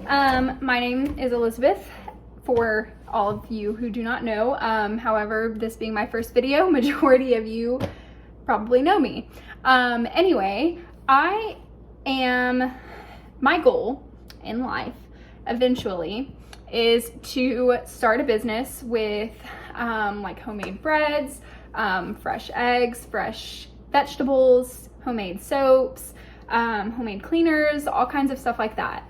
My name is Elizabeth, for all of you who do not know. However, this being my first video, majority of you probably know me. Anyway, my goal in life eventually is to start a business with like homemade breads, fresh eggs, fresh vegetables, homemade soaps, homemade cleaners, all kinds of stuff like that.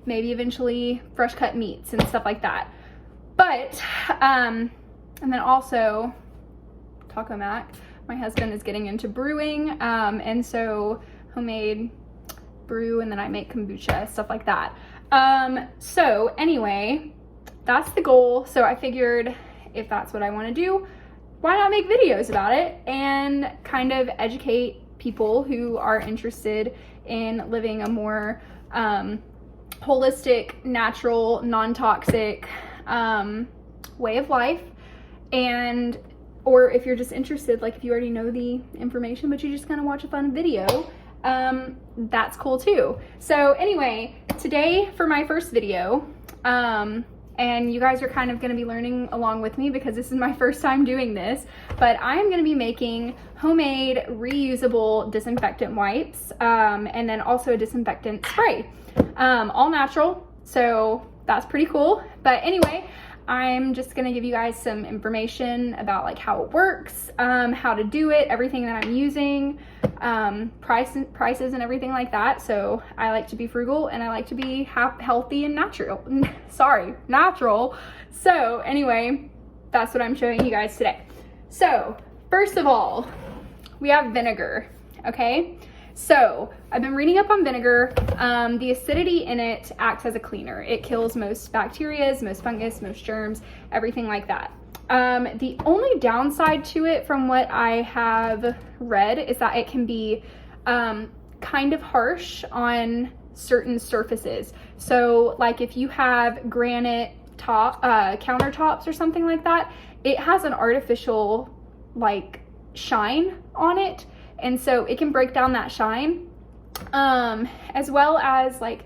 Maybe eventually fresh cut meats and stuff like that. But, and then also Taco Mac. My husband is getting into brewing, and so homemade brew, and then I make kombucha, stuff like that. So anyway, that's the goal. So I figured if that's what I want to do, why not make videos about it and kind of educate people who are interested in living a more holistic, natural, non-toxic way of life. And or if you're just interested, like if you already know the information but you just kind of watch a fun video, that's cool too. So anyway, today for my first video, and you guys are kind of going to be learning along with me because this is my first time doing this, but I'm going to be making homemade reusable disinfectant wipes, and then also a disinfectant spray, all natural. So that's pretty cool. But anyway, I'm just going to give you guys some information about like how it works, how to do it, everything that I'm using, prices and everything like that. So I like to be frugal and I like to be healthy and natural. Natural. So anyway, that's what I'm showing you guys today. So first of all, we have vinegar. Okay. So I've been reading up on vinegar. The acidity in it acts as a cleaner. It kills most bacteria, most fungus, most germs, everything like that. The only downside to it from what I have read is that it can be kind of harsh on certain surfaces. So like if you have granite countertops or something like that, it has an artificial like shine on it. And so it can break down that shine, as well as like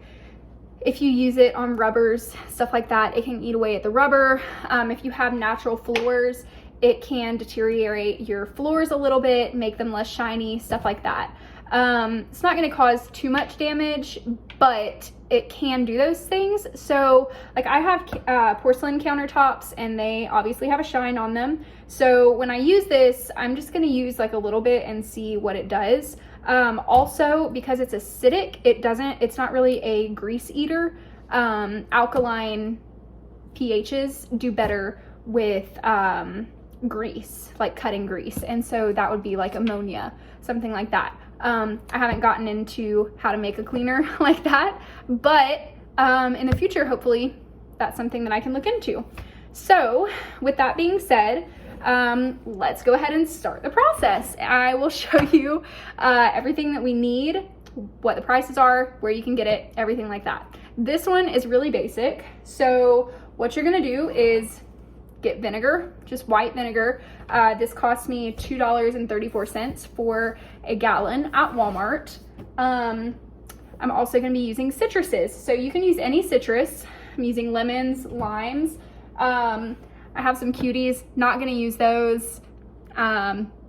if you use it on rubbers, stuff like that, it can eat away at the rubber. If you have natural floors, it can deteriorate your floors a little bit, make them less shiny, stuff like that. It's not going to cause too much damage, but it can do those things. So like I have porcelain countertops and they obviously have a shine on them. So when I use this, I'm just going to use like a little bit and see what it does. Also, because it's acidic, it's not really a grease eater. Alkaline pHs do better with grease, like cutting grease. And so that would be like ammonia, something like that. I haven't gotten into how to make a cleaner like that, but in the future, hopefully that's something that I can look into. So with that being said, let's go ahead and start the process. I will show you everything that we need, what the prices are, where you can get it, everything like that. This one is really basic. So what you're gonna do is get vinegar, just white vinegar. This cost me $2.34 for a gallon at Walmart. I'm also going to be using citruses. So you can use any citrus. I'm using lemons, limes. I have some cuties, not going to use those.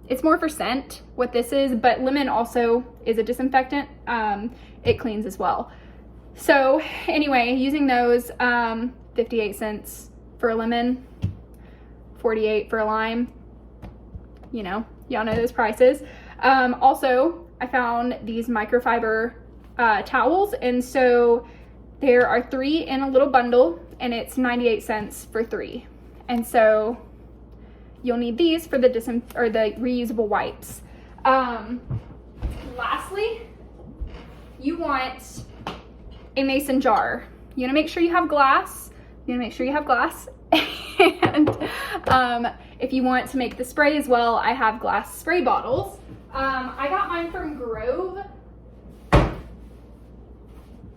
It's more for scent, what this is, but lemon also is a disinfectant. It cleans as well. So anyway, using those, 58 cents for a lemon, 48 for a lime. You know, y'all know those prices. Also, I found these microfiber towels, and so there are 3 in a little bundle, and it's 98 cents for 3. And so you'll need these for the reusable wipes. Lastly, you want a mason jar. You want to make sure you have glass. And if you want to make the spray as well, I have glass spray bottles. I got mine from Grove. I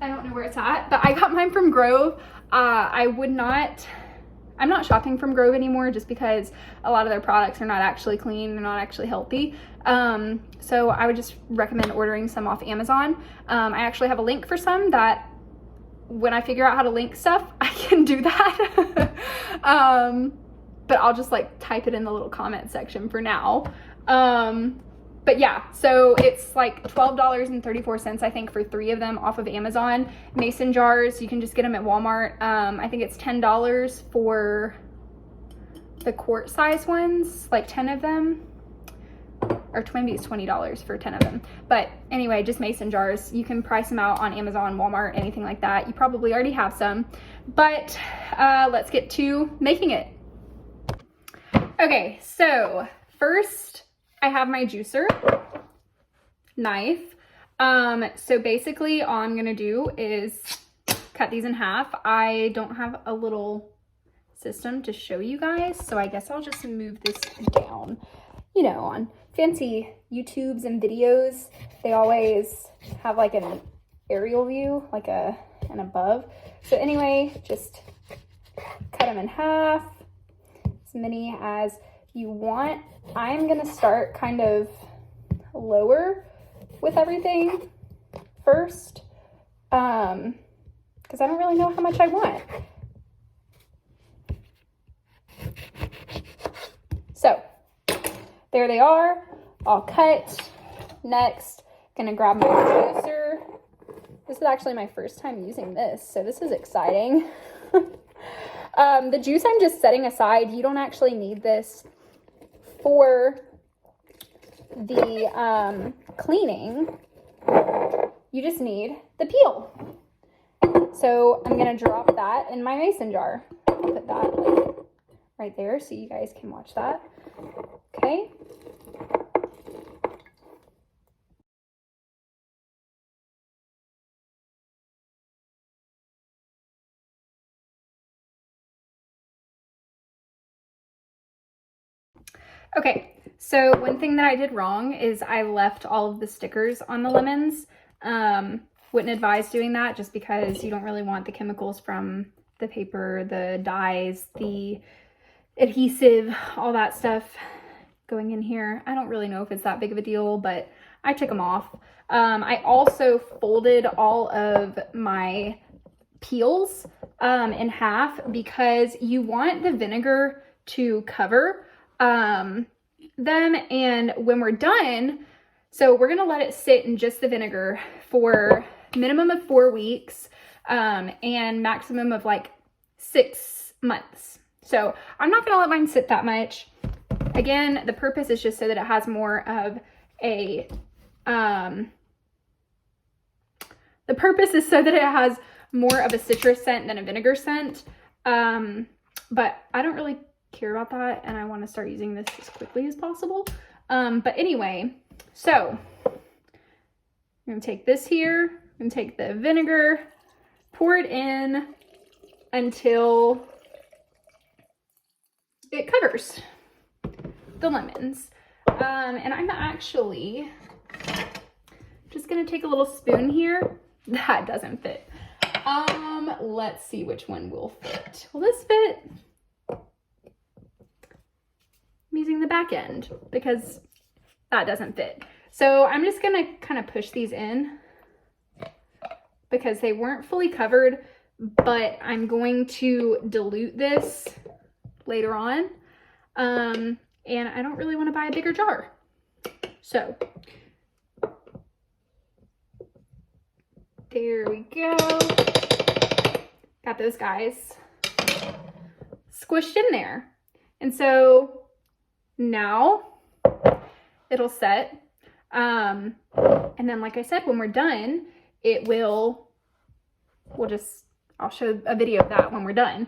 don't know where it's at, but I got mine from Grove. I'm not shopping from Grove anymore just because a lot of their products are not actually clean, they're not actually healthy. So I would just recommend ordering some off Amazon. I actually have a link for some that when I figure out how to link stuff, I can do that. But I'll just like type it in the little comment section for now. But yeah, so it's like $12.34, I think, for 3 of them off of Amazon. Mason jars, you can just get them at Walmart. I think it's $10 for the quart size ones, like 10 of them. Or maybe it's $20 for 10 of them. But anyway, just mason jars. You can price them out on Amazon, Walmart, anything like that. You probably already have some. But let's get to making it. Okay, so first I have my juicer knife. So basically all I'm gonna do is cut these in half. I don't have a little system to show you guys, so I guess I'll just move this down. You know, on fancy YouTubes and videos, they always have like an aerial view, like an above. So anyway, just cut them in half, as many as you want. I'm gonna start kind of lower with everything first, because I don't really know how much I want. So there they are, all cut. Next, gonna grab my juicer. This is actually my first time using this, so this is exciting. The juice I'm just setting aside. You don't actually need this for the cleaning. You just need the peel. So I'm gonna drop that in my mason jar. Put that like right there so you guys can watch that. Okay. Okay, so one thing that I did wrong is I left all of the stickers on the lemons. Wouldn't advise doing that just because you don't really want the chemicals from the paper, the dyes, the adhesive, all that stuff going in here. I don't really know if it's that big of a deal, but I took them off. I also folded all of my peels in half because you want the vinegar to cover them, and when we're done, so we're gonna let it sit in just the vinegar for minimum of 4 weeks and maximum of like 6 months. So I'm not gonna let mine sit that much. Again, the purpose is just so that it has more of a citrus scent than a vinegar scent, but I don't really care about that, and I want to start using this as quickly as possible. But anyway, so I'm gonna take this here and take the vinegar, pour it in until it covers the lemons. And I'm actually just gonna take a little spoon here. That doesn't fit. Let's see which one will fit. Will this fit? I'm using the back end because that doesn't fit. So I'm just gonna kind of push these in because they weren't fully covered, but I'm going to dilute this later on. And I don't really want to buy a bigger jar. So there we go. Got those guys squished in there. And so now it'll set. And then, like I said, when we're done, I'll show a video of that when we're done.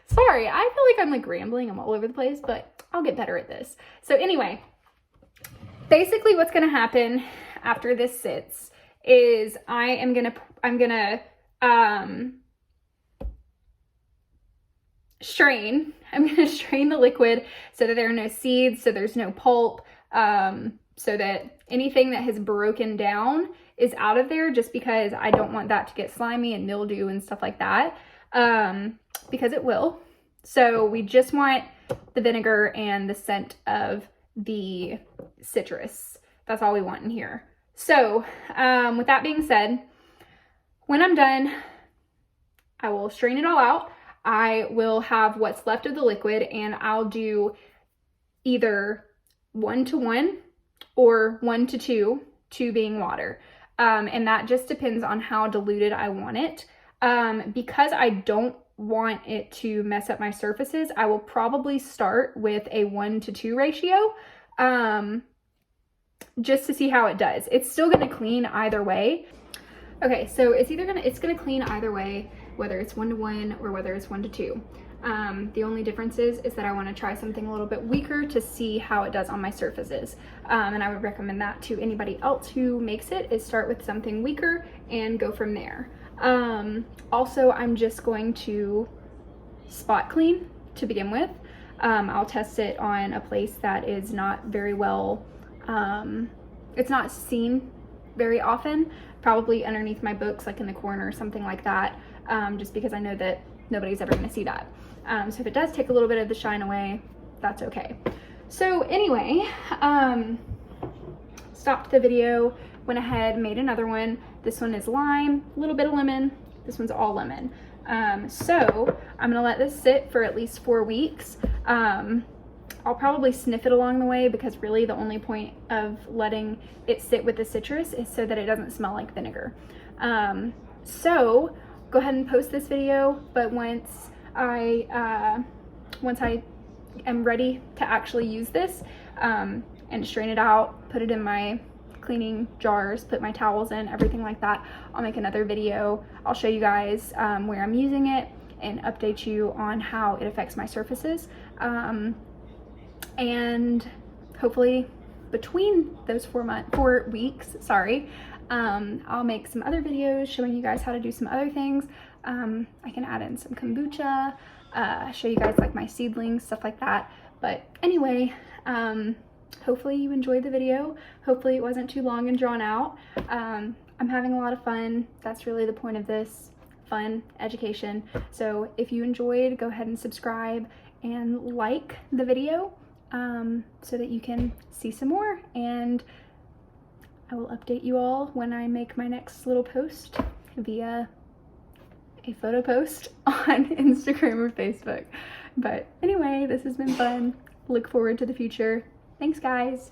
Sorry, I feel like I'm like rambling. I'm all over the place, but I'll get better at this. So anyway, basically what's going to happen after this sits is I'm gonna strain. I'm gonna strain the liquid so that there are no seeds, so there's no pulp, so that anything that has broken down is out of there, just because I don't want that to get slimy and mildew and stuff like that, because it will. So we just want the vinegar and the scent of the citrus. That's all we want in here. So with that being said, When I'm done, I will strain it all out. I will have what's left of the liquid, and I'll do either 1-to-1 or 1-to-2, 2 being water. And that just depends on how diluted I want it. Because I don't want it to mess up my surfaces, I will probably start with a 1-to-2 ratio, just to see how it does. It's still gonna clean either way. Okay, so it's gonna clean either way, whether it's 1-to-1 or whether it's 1-to-2. The only difference is that I want to try something a little bit weaker to see how it does on my surfaces. And I would recommend that to anybody else who makes it, is start with something weaker and go from there. Also, I'm just going to spot clean to begin with. I'll test it on a place that is not very well, it's not seen very often, probably underneath my books, like in the corner or something like that, just because I know that nobody's ever going to see that. So if it does take a little bit of the shine away, that's okay. So anyway, stopped the video, went ahead, made another one. This one is lime, a little bit of lemon. This one's all lemon. So I'm gonna let this sit for at least 4 weeks. I'll probably sniff it along the way, because really the only point of letting it sit with the citrus is so that it doesn't smell like vinegar. So go ahead and post this video, but once I am ready to actually use this, and strain it out, put it in my cleaning jars, put my towels in, everything like that, I'll make another video. I'll show you guys where I'm using it and update you on how it affects my surfaces. And hopefully between those 4 weeks, I'll make some other videos showing you guys how to do some other things. I can add in some kombucha, show you guys like my seedlings, stuff like that. But anyway, hopefully you enjoyed the video. Hopefully it wasn't too long and drawn out. I'm having a lot of fun. That's really the point of this, fun, education. So if you enjoyed, go ahead and subscribe and like the video, so that you can see some more, and I will update you all when I make my next little post via a photo post on Instagram or Facebook. But anyway, this has been fun. Look forward to the future. Thanks, guys.